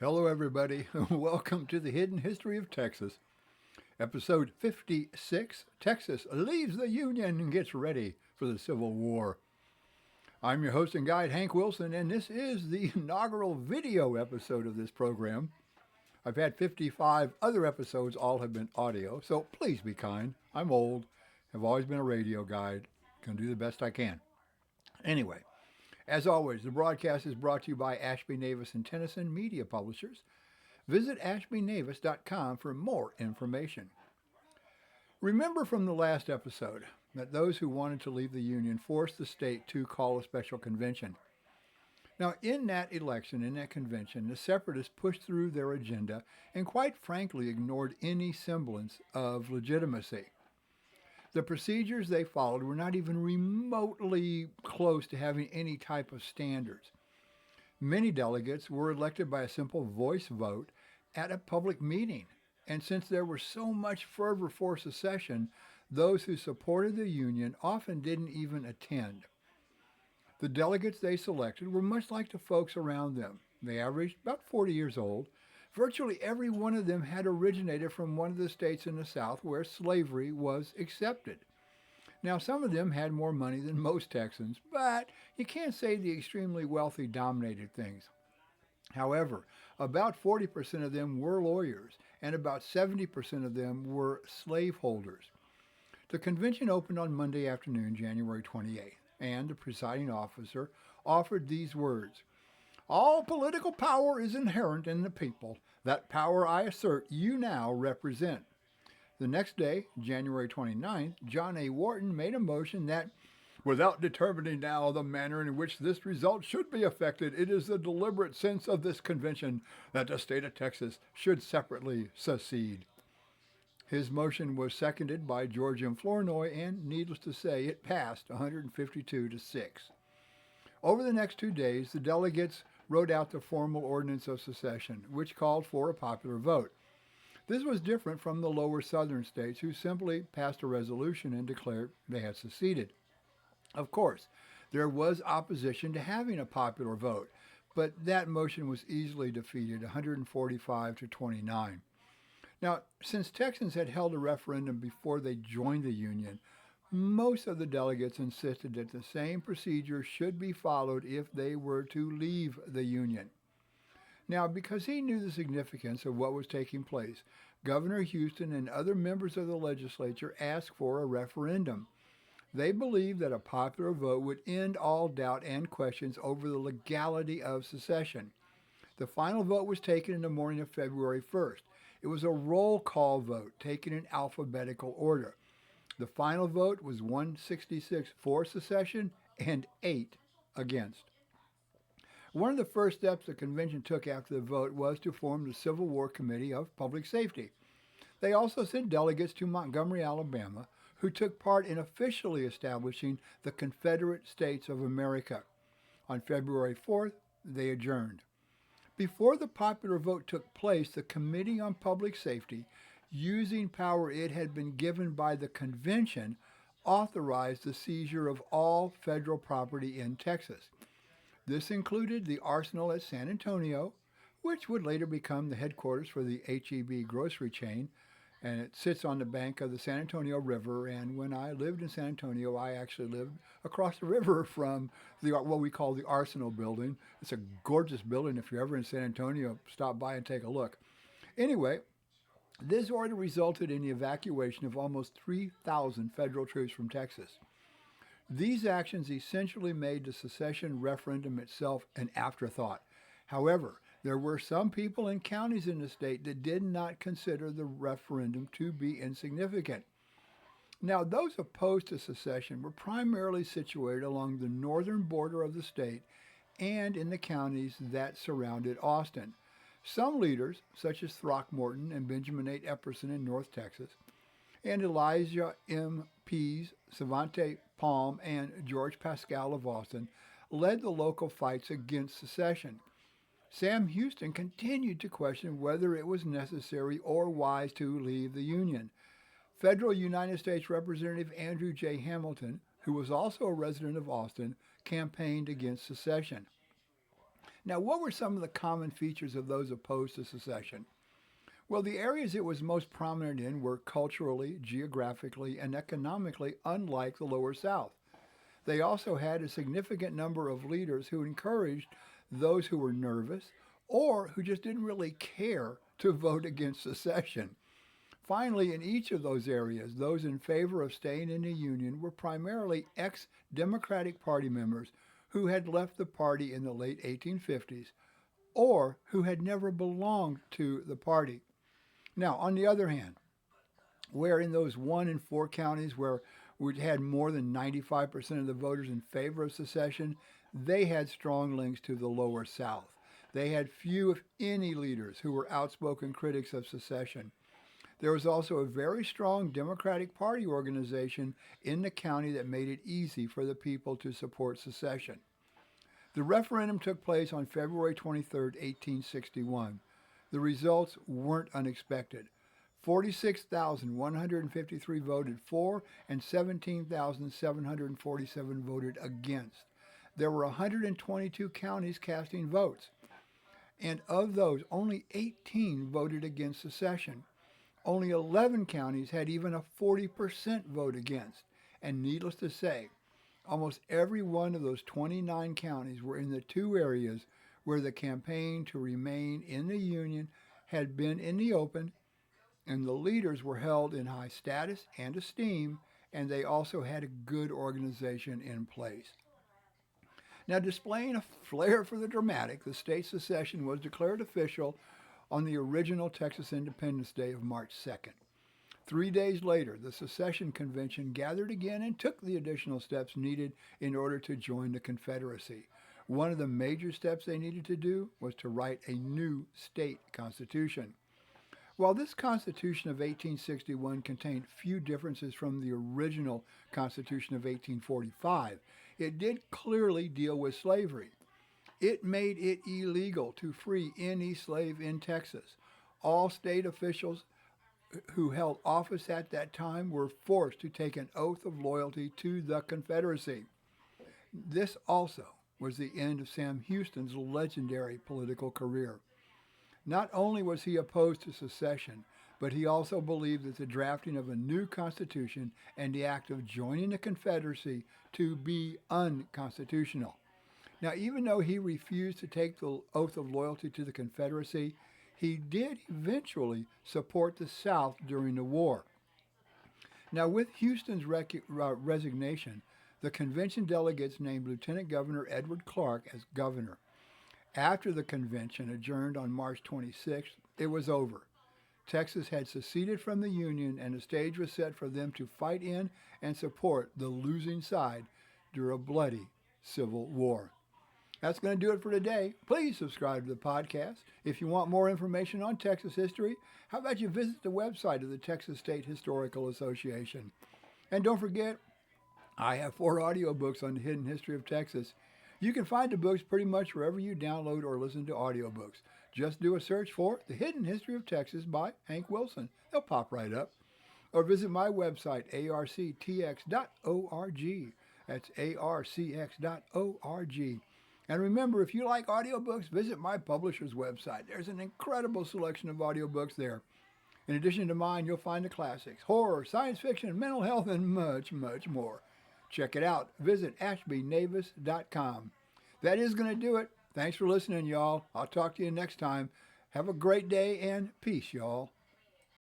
Hello, everybody. Welcome to the Hidden History of Texas. Episode 56 Texas leaves the Union and gets ready for the Civil War. I'm your host and guide, Hank Wilson, and this is the inaugural video episode of this program. I've had 55 other episodes, all have been audio, so please be kind. I'm old, have always been a radio guide, can do the best I can. Anyway, as always, the broadcast is brought to you by Ashby Navis and Tennyson Media Publishers. Visit ashbynavis.com for more information. Remember from the last episode that those who wanted to leave the Union forced the state to call a special convention. Now, in that election, in that convention, the separatists pushed through their agenda and quite frankly ignored any semblance of legitimacy. The procedures they followed were not even remotely close to having any type of standards. Many delegates were elected by a simple voice vote at a public meeting. And since there was so much fervor for secession, those who supported the Union often didn't even attend. The delegates they selected were much like the folks around them. They averaged about 40 years old. Virtually every one of them had originated from one of the states in the South where slavery was accepted. Now, some of them had more money than most Texans, but you can't say the extremely wealthy dominated things. However, about 40% of them were lawyers, and about 70% of them were slaveholders. The convention opened on Monday afternoon, January 28th, and the presiding officer offered these words: "All political power is inherent in the people. That power I assert you now represent." The next day, January 29th, John A. Wharton made a motion that, "Without determining now the manner in which this result should be effected, it is the deliberate sense of this convention that the state of Texas should separately secede." His motion was seconded by George M. Flournoy, and needless to say, it passed 152 to 6. Over the next 2 days, the delegates wrote out the formal ordinance of secession, which called for a popular vote. This was different from the lower southern states, who simply passed a resolution and declared they had seceded. Of course, there was opposition to having a popular vote, but that motion was easily defeated, 145 to 29. Now, since Texans had held a referendum before they joined the Union, most of the delegates insisted that the same procedure should be followed if they were to leave the Union. Now, because he knew the significance of what was taking place, Governor Houston and other members of the legislature asked for a referendum. They believed that a popular vote would end all doubt and questions over the legality of secession. The final vote was taken in the morning of February 1st. It was a roll call vote taken in alphabetical order. The final vote was 166 for secession and 8 against. One of the first steps the convention took after the vote was to form the Civil War Committee of Public Safety. They also sent delegates to Montgomery, Alabama, who took part in officially establishing the Confederate States of America. On February 4th, they adjourned. Before the popular vote took place, the Committee on Public Safety, using power it had been given by the convention, authorized the seizure of all federal property in Texas. This included the arsenal at San Antonio, which would later become the headquarters for the H-E-B grocery chain, and it sits on the bank of the San Antonio River. And when I lived in San Antonio, I actually lived across the river from what we call the Arsenal building. It's a gorgeous building. If you're ever in San Antonio, stop by and take a look. Anyway, this order resulted in the evacuation of almost 3,000 federal troops from Texas. These actions essentially made the secession referendum itself an afterthought. However, there were some people in counties in the state that did not consider the referendum to be insignificant. Now, those opposed to secession were primarily situated along the northern border of the state and in the counties that surrounded Austin. Some leaders, such as Throckmorton and Benjamin A. Epperson in North Texas, and Elijah M. Pease, Savante Palm, and George Pascal of Austin, led the local fights against secession. Sam Houston continued to question whether it was necessary or wise to leave the Union. Federal United States Representative Andrew J. Hamilton, who was also a resident of Austin, campaigned against secession. Now, what were some of the common features of those opposed to secession? Well, the areas it was most prominent in were culturally, geographically, and economically unlike the Lower South. They also had a significant number of leaders who encouraged those who were nervous or who just didn't really care to vote against secession. Finally, in each of those areas, those in favor of staying in the Union were primarily ex Democratic Party members who had left the party in the late 1850s or who had never belonged to the party. Now, on the other hand, where in those 1 in 4 counties where we had more than 95% of the voters in favor of secession, they had strong links to the Lower South. They had few, if any, leaders who were outspoken critics of secession. There was also a very strong Democratic Party organization in the county that made it easy for the people to support secession. The referendum took place on February 23, 1861. The results weren't unexpected. 46,153 voted for and 17,747 voted against. There were 122 counties casting votes, and of those, only 18 voted against secession. Only 11 counties had even a 40% vote against. And needless to say, almost every one of those 29 counties were in the two areas where the campaign to remain in the Union had been in the open, and the leaders were held in high status and esteem, and they also had a good organization in place. Now, displaying a flair for the dramatic, the state secession was declared official on the original Texas Independence Day of March 2nd. 3 days later, the secession convention gathered again and took the additional steps needed in order to join the Confederacy. One of the major steps they needed to do was to write a new state constitution. While this Constitution of 1861 contained few differences from the original Constitution of 1845, it did clearly deal with slavery. It made it illegal to free any slave in Texas. All state officials who held office at that time were forced to take an oath of loyalty to the Confederacy. This also was the end of Sam Houston's legendary political career. Not only was he opposed to secession, but he also believed that the drafting of a new constitution and the act of joining the Confederacy to be unconstitutional. Now, even though he refused to take the oath of loyalty to the Confederacy, he did eventually support the South during the war. Now, with Houston's resignation, the convention delegates named Lieutenant Governor Edward Clark as governor. After the convention adjourned on March 26th, it was over. Texas had seceded from the Union, and the stage was set for them to fight in and support the losing side during a bloody Civil War. That's going to do it for today. Please subscribe to the podcast. If you want more information on Texas history, how about you visit the website of the Texas State Historical Association. And don't forget, I have 4 audiobooks on the hidden history of Texas. You can find the books pretty much wherever you download or listen to audiobooks. Just do a search for The Hidden History of Texas by Hank Wilson. They'll pop right up. Or visit my website, arctx.org. That's arcx.org. And remember, if you like audiobooks, visit my publisher's website. There's an incredible selection of audiobooks there. In addition to mine, you'll find the classics, horror, science fiction, mental health, and much, much more. Check it out. Visit ashbynavis.com. That is going to do it. Thanks for listening, y'all. I'll talk to you next time. Have a great day and peace, y'all.